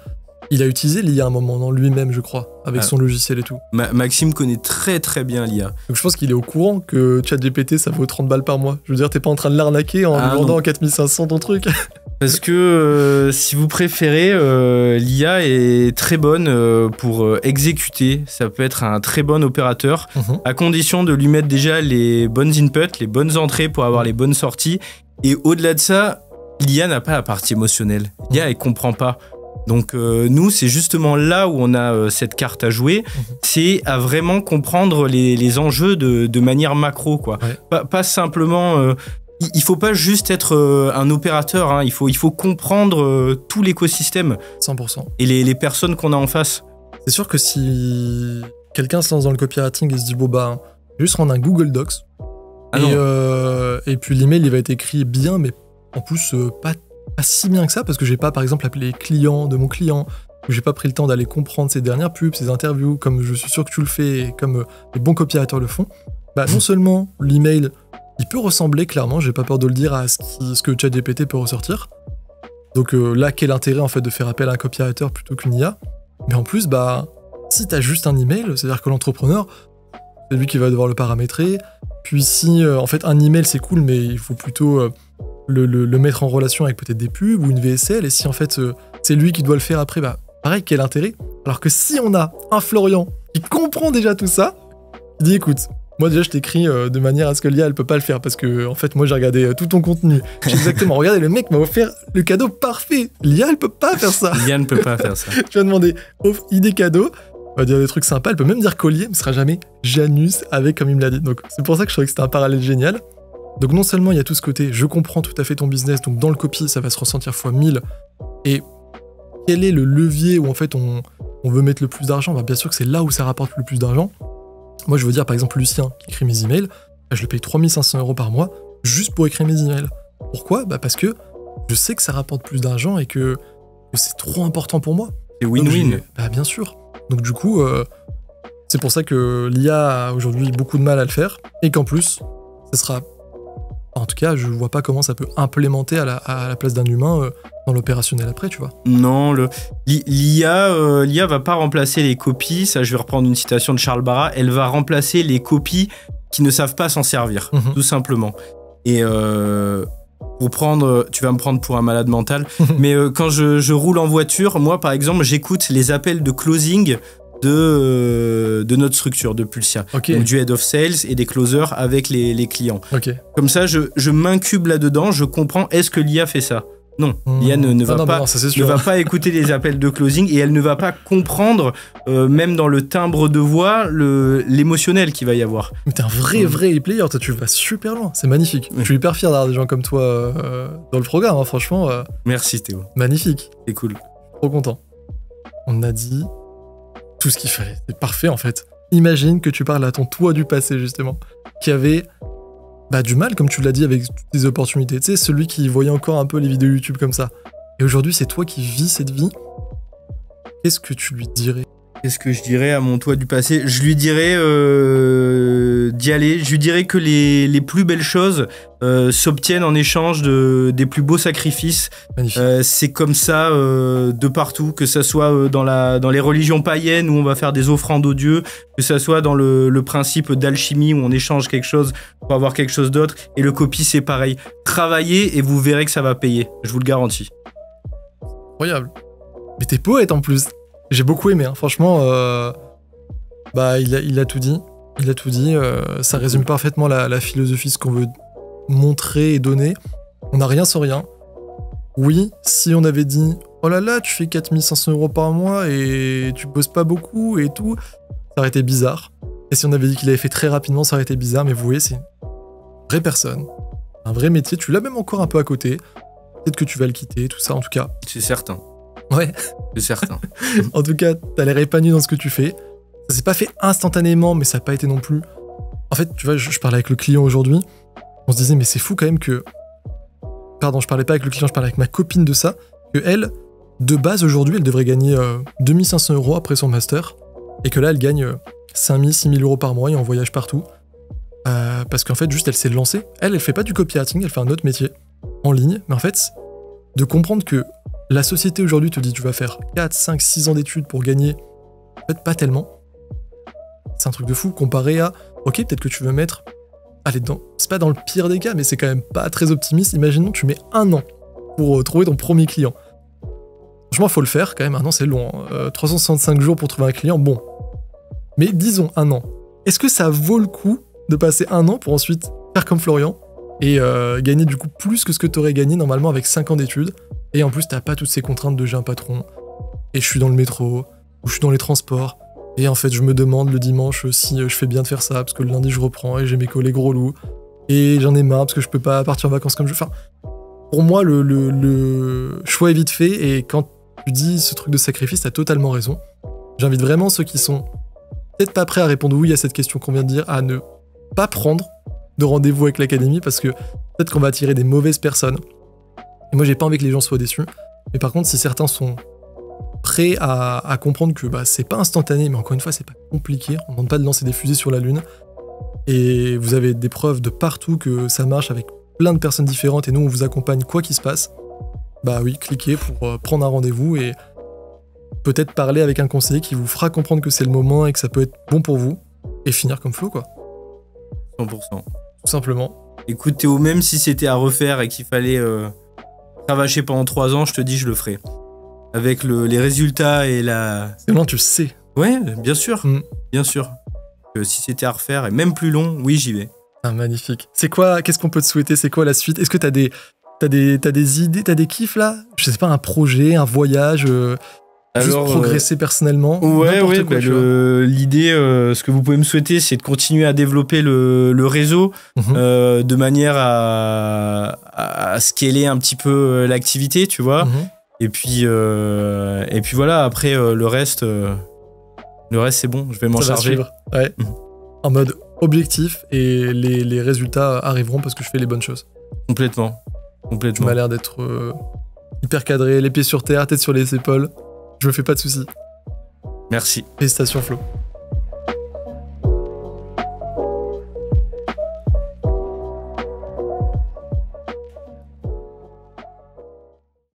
il a utilisé l'IA à un moment dans lui-même, je crois, avec son logiciel et tout. Maxime connaît très très bien l'IA. Donc je pense qu'il est au courant que ChatGPT, ça vaut 30 balles par mois. Je veux dire, t'es pas en train de l'arnaquer en lui vendant en 4500 ton truc. Parce que si vous préférez, l'IA est très bonne pour exécuter. Ça peut être un très bon opérateur, à condition de lui mettre déjà les bonnes inputs, les bonnes entrées pour avoir les bonnes sorties. Et au-delà de ça, l'IA n'a pas la partie émotionnelle. L'IA, elle comprend pas. Donc nous, c'est justement là où on a cette carte à jouer, c'est à vraiment comprendre les enjeux de manière macro, quoi. Ouais. Pas simplement... il faut pas juste être un opérateur, hein. Il faut comprendre tout l'écosystème. 100%. Et les personnes qu'on a en face. C'est sûr que si quelqu'un se lance dans le copywriting et se dit, juste rendre un Google Docs. Et puis l'email, il va être écrit bien, mais en plus, pas si bien que ça, parce que j'ai pas, par exemple, appelé les clients de mon client, que j'ai pas pris le temps d'aller comprendre ses dernières pubs, ses interviews, comme je suis sûr que tu le fais, et comme les bons copywriters le font. Bah, non seulement l'email, il peut ressembler clairement, j'ai pas peur de le dire, à ce que ChatGPT peut ressortir. Donc là, quel intérêt en fait de faire appel à un copywriter plutôt qu'une IA? Mais en plus, bah, si t'as juste un email, c'est-à-dire que l'entrepreneur, c'est lui qui va devoir le paramétrer. Puis si, en fait, un email c'est cool, mais il faut plutôt le mettre en relation avec peut-être des pubs ou une VSL. Et si en fait c'est lui qui doit le faire après, bah pareil, quel intérêt? Alors que si on a un Florian qui comprend déjà tout ça, il dit écoute, moi déjà je t'écris de manière à ce que l'IA elle peut pas le faire parce que en fait moi j'ai regardé tout ton contenu. J'ai exactement regardez, le mec m'a offert le cadeau parfait. L'IA elle peut pas faire ça. L'IA ne peut pas faire ça. Tu vas demander idée cadeau. On va dire des trucs sympas, elle peut même dire collier, mais ce sera jamais Janus avec comme il me l'a dit. Donc c'est pour ça que je trouvais que c'était un parallèle génial. Donc non seulement il y a tout ce côté, je comprends tout à fait ton business, donc dans le copy ça va se ressentir x 1000. Et quel est le levier où en fait on veut mettre le plus d'argent? Bah, bien sûr que c'est là où ça rapporte le plus d'argent. Moi je veux dire par exemple Lucien qui écrit mes emails, je le paye 3500 € par mois juste pour écrire mes emails. Pourquoi? Bah parce que je sais que ça rapporte plus d'argent et que c'est trop important pour moi. C'est win-win. Bah bien sûr. Donc du coup, c'est pour ça que l'IA a aujourd'hui beaucoup de mal à le faire, et qu'en plus, ça sera... En tout cas, je vois pas comment ça peut implémenter à la place d'un humain dans l'opérationnel après, tu vois. Non, l'IA va pas remplacer les copies, ça je vais reprendre une citation de Charles Barra, elle va remplacer les copies qui ne savent pas s'en servir, tout simplement. Et tu vas me prendre pour un malade mental, mais quand je roule en voiture, moi par exemple, j'écoute les appels de closing de notre structure, de Pulsia. Okay. Donc du head of sales et des closers avec les clients. Okay. Comme ça, je m'incube là-dedans, je comprends, est-ce que l'IA fait ça? Non, l'IA ne va pas écouter les appels de closing et elle ne va pas comprendre, même dans le timbre de voix, l'émotionnel qu'il va y avoir. Mais t'es un vrai player, toi tu vas super loin, c'est magnifique. Je suis hyper fier d'avoir des gens comme toi dans le programme, hein, franchement. Merci Théo. Magnifique. C'est cool. Trop content. On a dit tout ce qu'il fallait, c'est parfait en fait. Imagine que tu parles à ton toi du passé justement, qui avait... du mal, comme tu l'as dit, avec toutes tes opportunités. Tu sais, celui qui voyait encore un peu les vidéos YouTube comme ça. Et aujourd'hui, c'est toi qui vis cette vie. Qu'est-ce que tu lui dirais? Qu'est-ce que je dirais à mon toi du passé? Je lui dirais d'y aller. Je lui dirais que les plus belles choses s'obtiennent en échange des plus beaux sacrifices. C'est comme ça de partout, que ça soit dans les religions païennes où on va faire des offrandes aux dieux, que ça soit dans le principe d'alchimie où on échange quelque chose pour avoir quelque chose d'autre. Et le copy, c'est pareil. Travaillez et vous verrez que ça va payer. Je vous le garantis. Incroyable. Mais t'es poète en plus. J'ai beaucoup aimé, hein. Franchement, il a tout dit. Il a tout dit. Ça résume parfaitement la philosophie, ce qu'on veut montrer et donner. On n'a rien sans rien. Oui, si on avait dit « Oh là là, tu fais 4500 € par mois et tu bosses pas beaucoup et tout », ça aurait été bizarre. Et si on avait dit qu'il avait fait très rapidement, ça aurait été bizarre. Mais vous voyez, c'est une vraie personne, un vrai métier. Tu l'as même encore un peu à côté. Peut-être que tu vas le quitter, tout ça, en tout cas. C'est certain. Ouais. C'est certain. En tout cas, t'as l'air épanoui dans ce que tu fais. Ça s'est pas fait instantanément, mais ça n'a pas été non plus... En fait, tu vois, je parlais avec le client aujourd'hui. On se disait, mais c'est fou quand même que... Pardon, je parlais pas avec le client, je parlais avec ma copine de ça. Que elle, de base, aujourd'hui, elle devrait gagner 2500 € après son master. Et que là, elle gagne 5000, 6000 € par mois et en voyage partout. Parce qu'en fait, juste, elle s'est lancée. Elle fait pas du copywriting, elle fait un autre métier en ligne. Mais en fait, de comprendre que la société aujourd'hui te dit tu vas faire 4, 5, 6 ans d'études pour gagner, en fait pas tellement. C'est un truc de fou comparé à, ok, peut-être que tu veux mettre, allez, c'est pas dans le pire des cas, mais c'est quand même pas très optimiste. Imaginons que tu mets 1 an pour trouver ton premier client. Franchement, faut le faire quand même, 1 an c'est long. 365 jours pour trouver un client, bon. Mais disons 1 an. Est-ce que ça vaut le coup de passer 1 an pour ensuite faire comme Florian et gagner du coup plus que ce que tu aurais gagné normalement avec 5 ans d'études? Et en plus, t'as pas toutes ces contraintes de j'ai un patron, et je suis dans le métro, ou je suis dans les transports, et en fait, je me demande le dimanche si je fais bien de faire ça, parce que le lundi, je reprends, et j'ai mes collègues relous, et j'en ai marre, parce que je peux pas partir en vacances comme je veux. Enfin, pour moi, le choix est vite fait, et quand tu dis ce truc de sacrifice, t'as totalement raison. J'invite vraiment ceux qui sont peut-être pas prêts à répondre oui à cette question qu'on vient de dire, à ne pas prendre de rendez-vous avec l'académie parce que peut-être qu'on va attirer des mauvaises personnes. Et moi, j'ai pas envie que les gens soient déçus. Mais par contre, si certains sont prêts à comprendre que bah, c'est pas instantané, mais encore une fois, c'est pas compliqué. On ne demande pas de lancer des fusées sur la Lune. Et vous avez des preuves de partout que ça marche avec plein de personnes différentes et nous, on vous accompagne quoi qu'il se passe. Bah oui, cliquez pour prendre un rendez-vous et peut-être parler avec un conseiller qui vous fera comprendre que c'est le moment et que ça peut être bon pour vous et finir comme Flo, quoi. 100%. Tout simplement. Écoute Théo, même si c'était à refaire et qu'il fallait cravacher pendant 3 ans, je te dis je le ferai. Avec les résultats et la... Et maintenant, tu sais. Ouais, bien sûr. Bien sûr. Si c'était à refaire et même plus long, oui, j'y vais. Ah, magnifique. C'est quoi, qu'est-ce qu'on peut te souhaiter? C'est quoi la suite? Est-ce que t'as des idées, t'as des kiffs là? Je sais pas, un projet, un voyage, juste progresser personnellement? Ouais, bah l'idée, ce que vous pouvez me souhaiter, c'est de continuer à développer le réseau de manière à scaler un petit peu l'activité, tu vois. Et puis voilà, après le reste c'est bon, je vais m'en charger. Ouais. En mode objectif et les résultats arriveront parce que je fais les bonnes choses. Complètement. Tu m'as l'air d'être hyper cadré, les pieds sur terre, tête sur les épaules. Je me fais pas de soucis. Merci. Félicitations Flo.